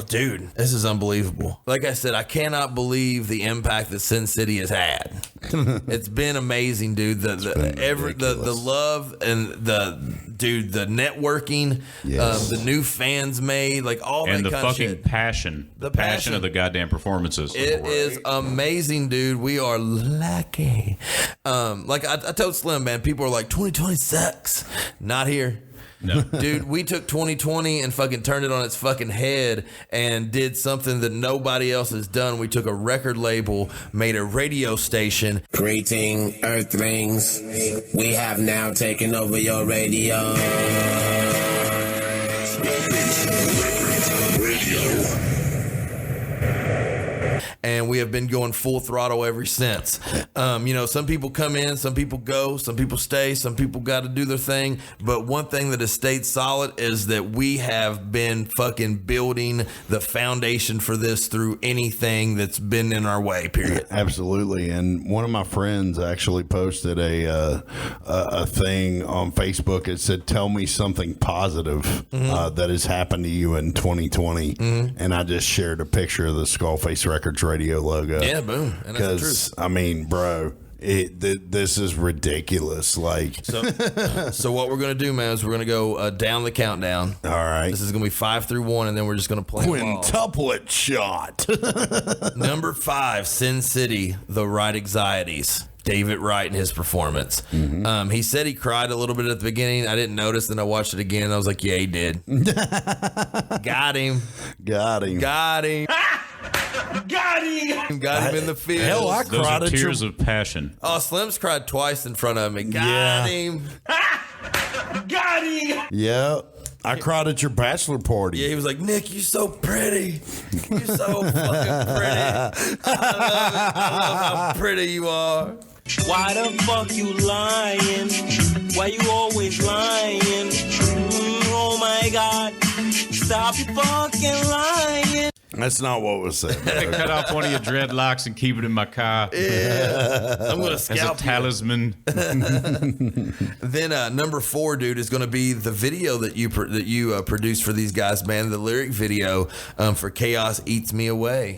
Dude, this is unbelievable. Like I said, I cannot believe the impact that Sin City has had. It's been amazing, dude. The love and the networking, yes. The new fans made, like all and that the kind of fucking shit. passion, the passion of the goddamn performances. It is amazing, dude. We are lucky. Like I told Slim, man, people are like 2020 sucks. Not here. No. Dude, we took 2020 and fucking turned it on its fucking head and did something that nobody else has done. We took a record label, made a radio station. Greeting, Earthlings. We have now taken over your radio. And we have been going full throttle ever since. Some people come in, some people go, some people stay, some people got to do their thing. But one thing that has stayed solid is that we have been fucking building the foundation for this through anything that's been in our way, period. Absolutely. And one of my friends actually posted a thing on Facebook. It said, tell me something positive that has happened to you in 2020. Mm-hmm. And I just shared a picture of the SkullFace Records radio logo. Yeah, boom. And that's the truth. I mean, bro, this is ridiculous. Like, so what we're gonna do, man, is we're gonna go down the countdown. All right, this is gonna be 5 through 1, and then we're just gonna play quintuplet shot. Number 5, Sin City, The Right Anxieties. David Wright in his performance. Mm-hmm. He said he cried a little bit at the beginning. I didn't notice, then I watched it again, and I was like, yeah, he did. Got him. Got him. Got him. Got him. Got him in the field. Hell, I Those cried are at tears of passion. Oh, Slim's cried twice in front of me. Got him. Got him. Yeah. I cried at your bachelor party. Yeah, he was like, Nick, you're so pretty. You're so fucking pretty. I love how pretty you are. Why the fuck you lying? Why you always lying? Oh my God. Stop you fucking lying. That's not what was said. I cut off one of your dreadlocks and keep it in my car. Yeah. I'm going to scalp as a talisman. Then number 4, dude, is going to be the video that you produced for these guys, man. The lyric video for Chaos Eats Me Away,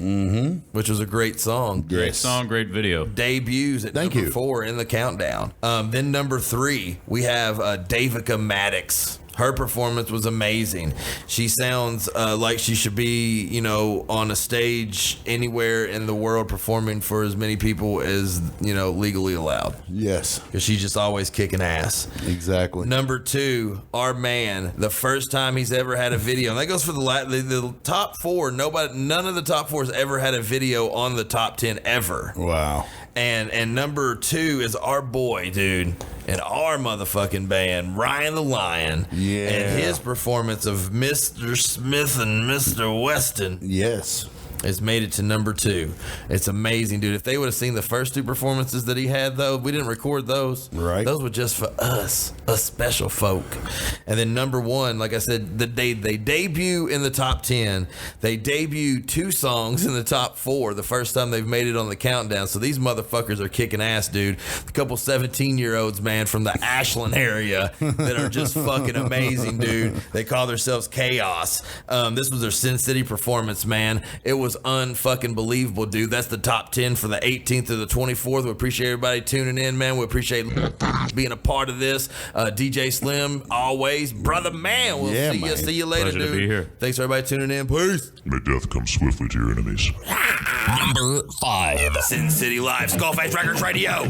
which was a great song. Great song, great video. Debuts at number 4 in the countdown. Then number 3, we have Davica Maddox. Her performance was amazing. She sounds like she should be, you know, on a stage anywhere in the world performing for as many people as, you know, legally allowed. Yes. Because she's just always kicking ass. Exactly. Number 2, our man, the first time he's ever had a video, and that goes for the top 4. None of the top 4 has ever had a video on the top 10 ever. Wow. And number 2 is our boy, dude, in our motherfucking band, Ryan the Lion. Yeah. And his performance of Mr. Smith and Mr. Weston. Yes. Has made it to number 2. It's amazing, dude. If they would have seen the first 2 performances that he had, though, we didn't record those. Right. Those were just for us special folk. And then number 1, like I said, they debut in the top 10. They debut 2 songs in the top 4 the first time they've made it on the countdown. So these motherfuckers are kicking ass, dude. A couple 17-year-olds, man, from the Ashland area that are just fucking amazing, dude. They call themselves Chaos. This was their Sin City performance, man. It was unfucking believable, dude. That's the top 10 for the 18th to the 24th. We appreciate everybody tuning in, man. We appreciate being a part of this. DJ Slim, always, brother, man. We'll see you later, Pleasure dude. to be here. Thanks everybody tuning in. Peace. May death come swiftly to your enemies. Number 5. Sin City Live, SkullFace Records Radio.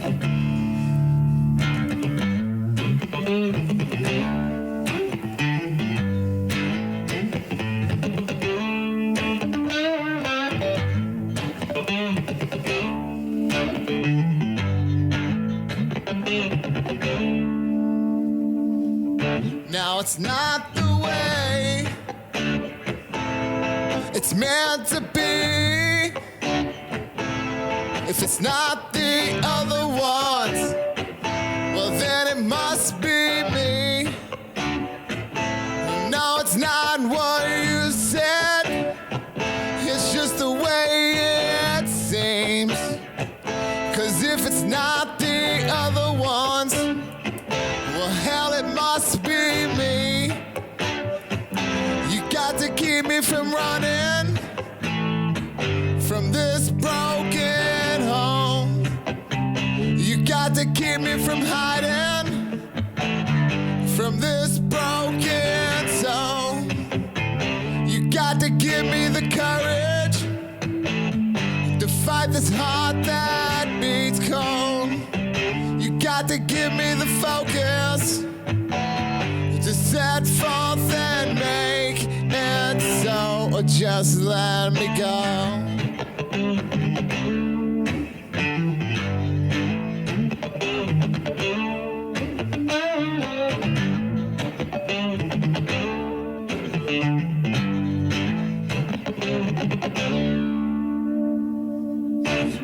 Now it's not the way it's meant to be. If it's not the other ones, well then it must be me. No, it's not what you said, it's just the way it seems. 'Cause if it's not the other ones, well, hell, it must be me. You got to keep me from running from this broken home. You got to keep me from hiding from this broken zone. You got to give me the courage to fight this heart that beats cold. You got to give me the focus to set forth and make it so, or just let me go.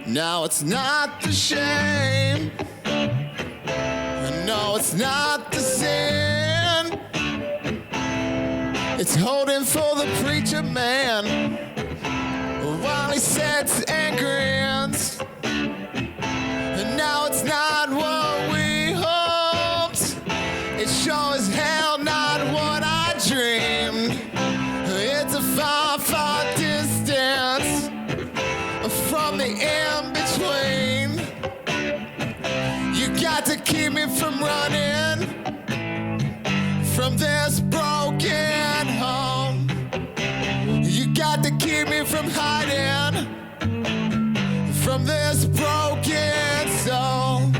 Now it's not the shame, no, it's not the sin. It's holding for the preacher man while he sets and grins. And now it's not what we hoped. It's sure as hell not what I dreamed. It's a far, far distance from the in-between. You got to keep me from running from this broken home. You got to keep me from hiding from this broken soul.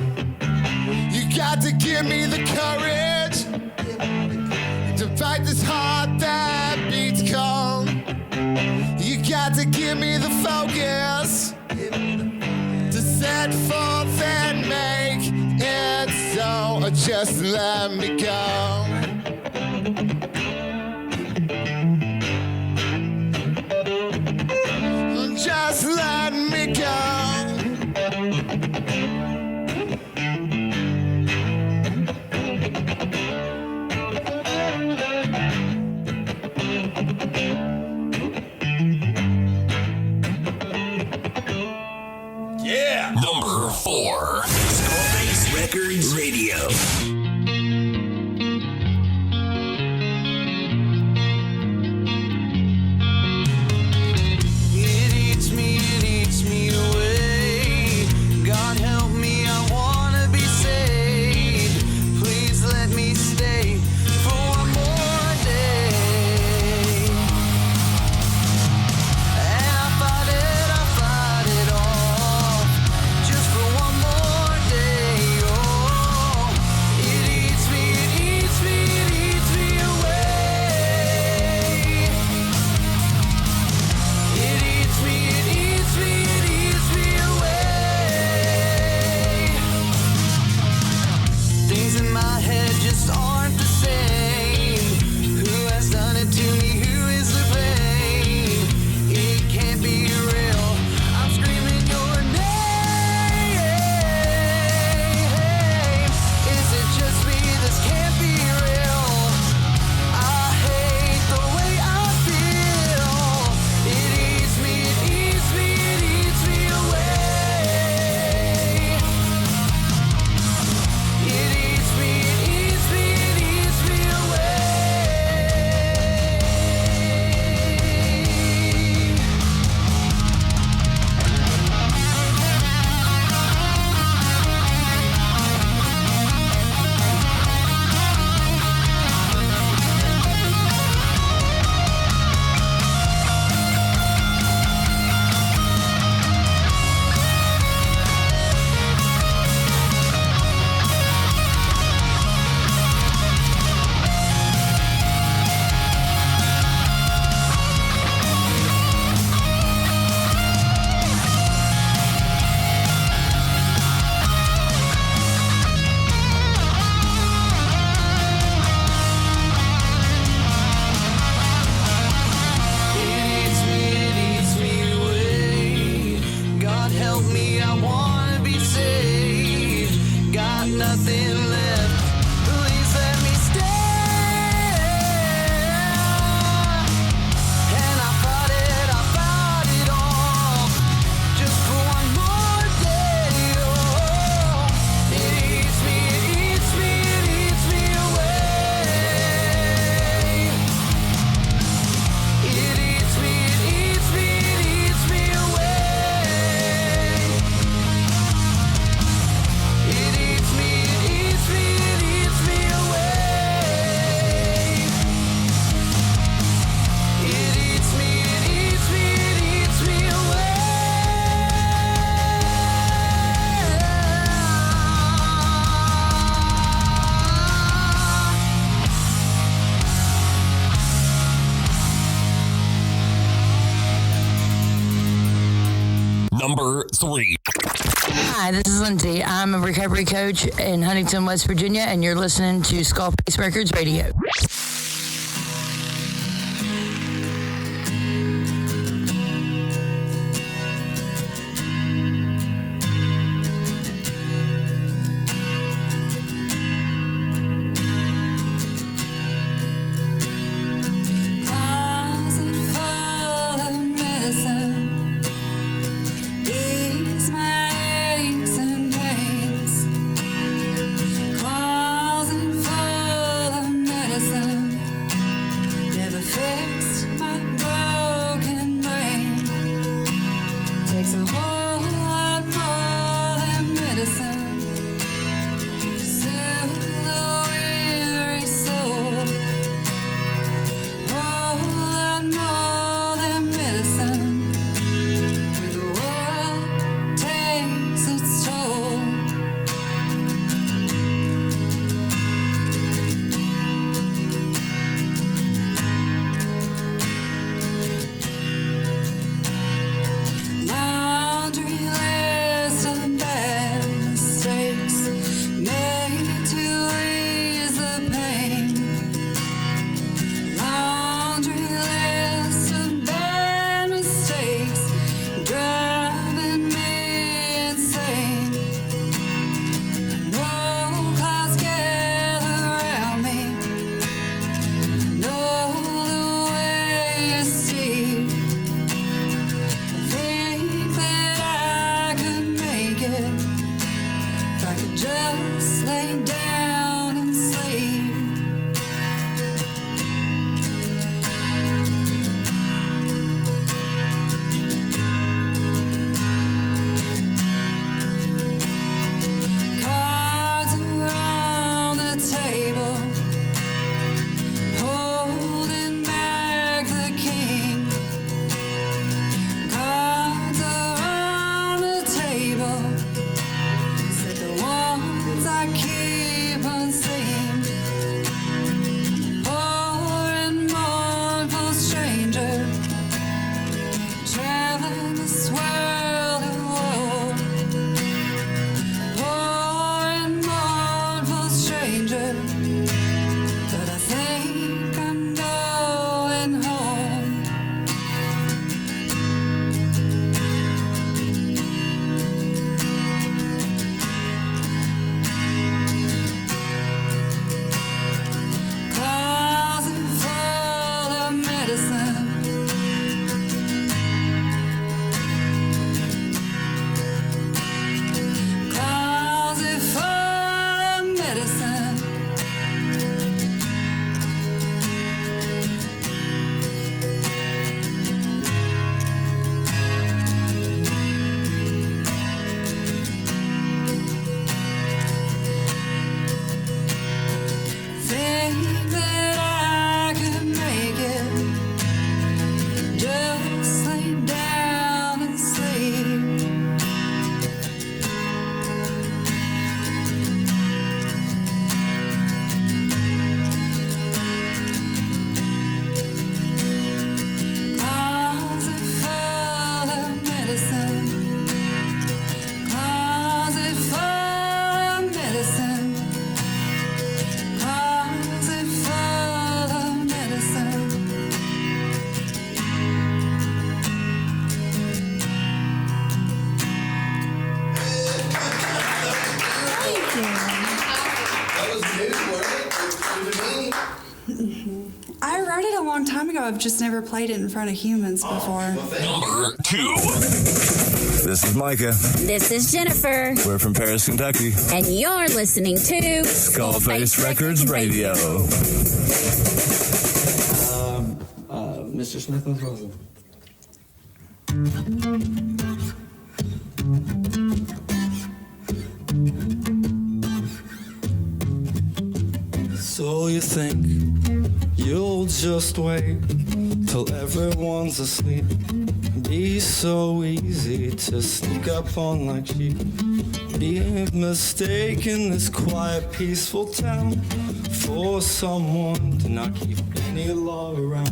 You got to give me the courage to fight this heart that beats cold. You got to give me the focus to set forth and make it so, or just let me go. Just let me go. Yeah. Number 4. SkullFace Records Radio. It eats me away. God help me, I wanna be saved. Please let me stay for one more Number 3. Hi, this is Lindsay. I'm a recovery coach in Huntington, West Virginia, and you're listening to SkullFace Records Radio. I wrote it a long time ago. I've just never played it in front of humans before. Number 2. This is Micah. This is Jennifer. We're from Paris, Kentucky. And you're listening to SkullFace Records Radio. Mr. Smith and Rosen. So you think you'll just wait till everyone's asleep? Be so easy to sneak up on like sheep. Be mistaken this quiet, peaceful town for someone to not keep any law around.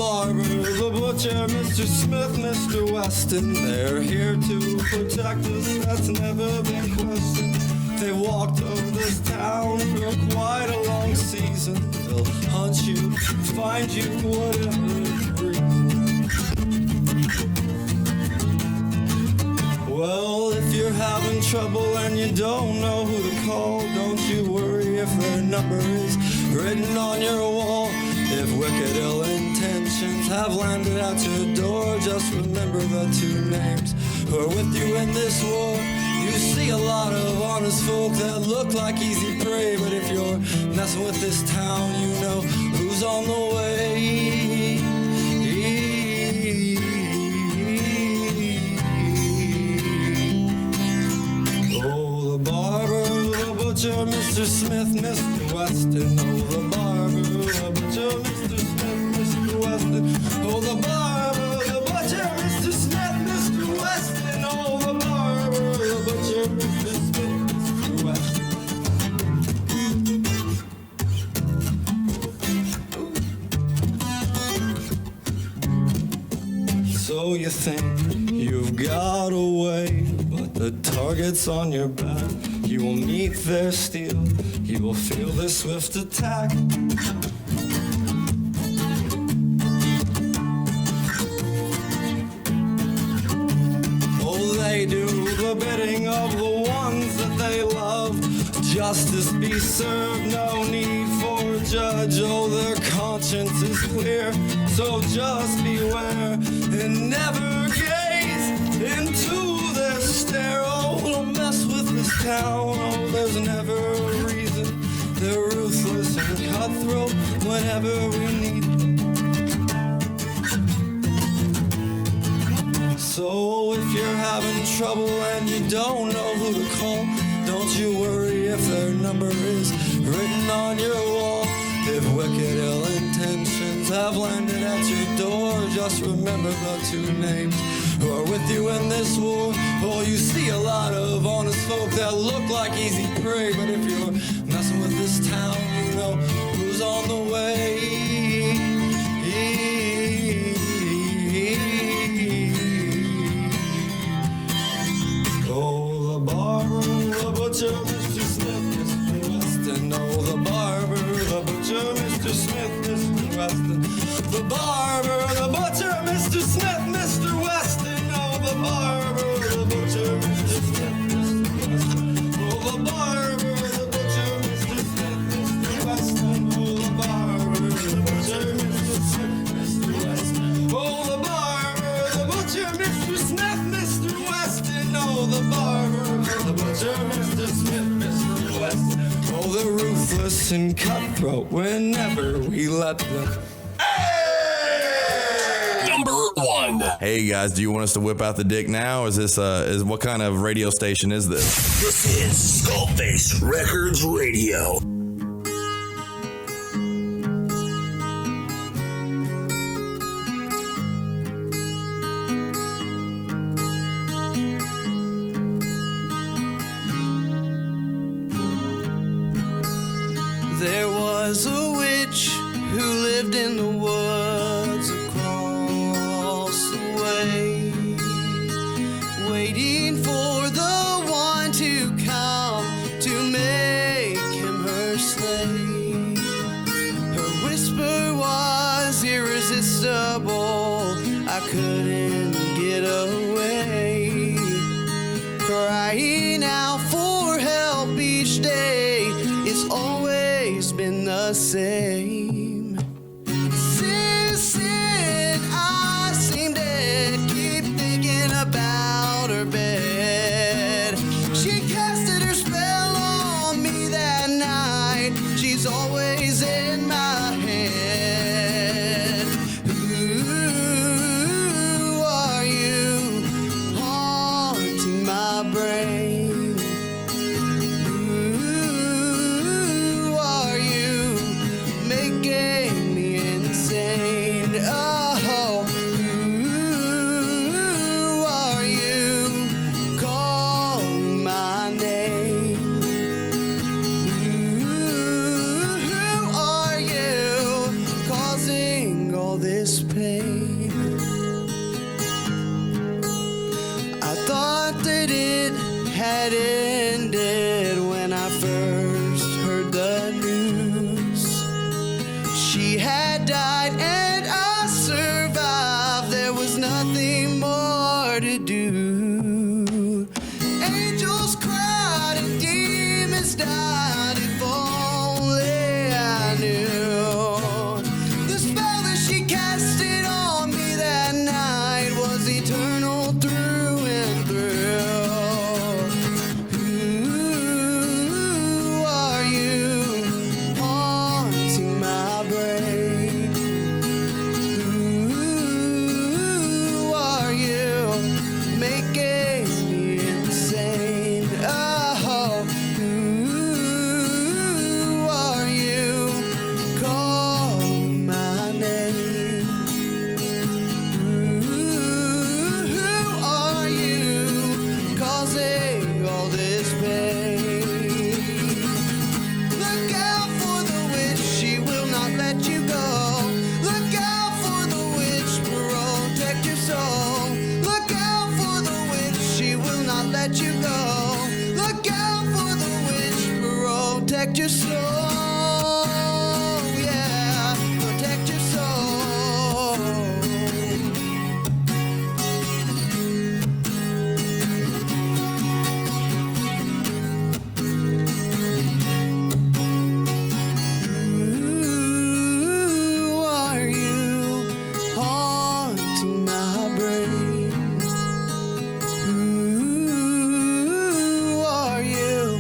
barber, the butcher, Mr. Smith, Mr. Weston. They're here to protect us, that's never been questioned. They walked over this town for quite a long season. They'll hunt you, find you, whatever the reason. Well, if you're having trouble and you don't know who to call, don't you worry if their number is written on your wall. If wicked ill intentions have landed at your door, just remember the two names who are with you in this war. You see a lot of honest folk that look like easy prey, but if you're messing with this town, you know who's on the way. Oh, the barber, the butcher, Mr. Smith, Mr. Weston. Oh, the barber, the butcher, Mr. Smith, Mr. Weston. Oh, the barber, the butcher, Mr. Smith, Mr. Weston. Oh, the barber, the butcher, Mr. Smith, Mr. Weston. So you think you've got away, but the target's on your back. You will meet their steel, you will feel their swift attack. Oh, they do the bidding of the ones that they love. Justice be served, no need for a judge. Oh, their conscience is clear, so just beware and never gaze into their stare. Oh, don't mess with this town, oh, there's never a reason. They're ruthless and cutthroat whenever we need them. So if you're having trouble and you don't know who to call, don't you worry if their number is written on your wall. If wicked ill intentions have landed at your door, just remember the two names who are with you in this war. Oh, you see a lot of honest folk that look like easy prey, but if you're messing with this town, you know who's on the way. Oh, the barber, the butcher, Mr. Smith, Mr. Weston. Oh, the barber, the butcher, Mr. Smith, Mr. Weston. The barber, the butcher, Mr. Smith, Mr. Weston. Oh, the barber, the butcher, Mr. Smith, Mr. Weston. Oh, the barber, the butcher, Mr. Smith, Mr. Weston. Oh, the barber, the butcher, Mr. Smith, Mr. Weston. Oh, the barber, the butcher, Mr. Smith, Mr. Weston. Oh, the barber, the butcher, Mr. Smith, Mr. Weston. Oh, they're ruthless and cutthroat whenever we let them. Number 1. Hey guys, do you want us to whip out the dick now? Is this is what kind of radio station is this? This is SkullFace Records Radio. There was a witch who lived in the woods across the way, waiting for the one to come to make him her slave. Her whisper was irresistible, I couldn't get away, crying out for help each day. It's always been the same. Since then, I seem to keep thinking about her bed. She casted her spell on me that night. She's always in my head. Who are you haunting my brain? Making me insane. Oh, who are you calling my name? Who protect your soul, yeah, protect your soul. Who are you haunting my brain? Who are you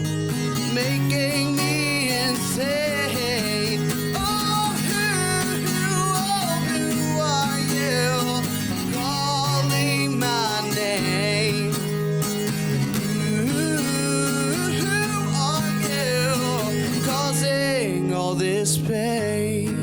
making me insane? Oh, who are you calling my name? Who are you causing all this pain?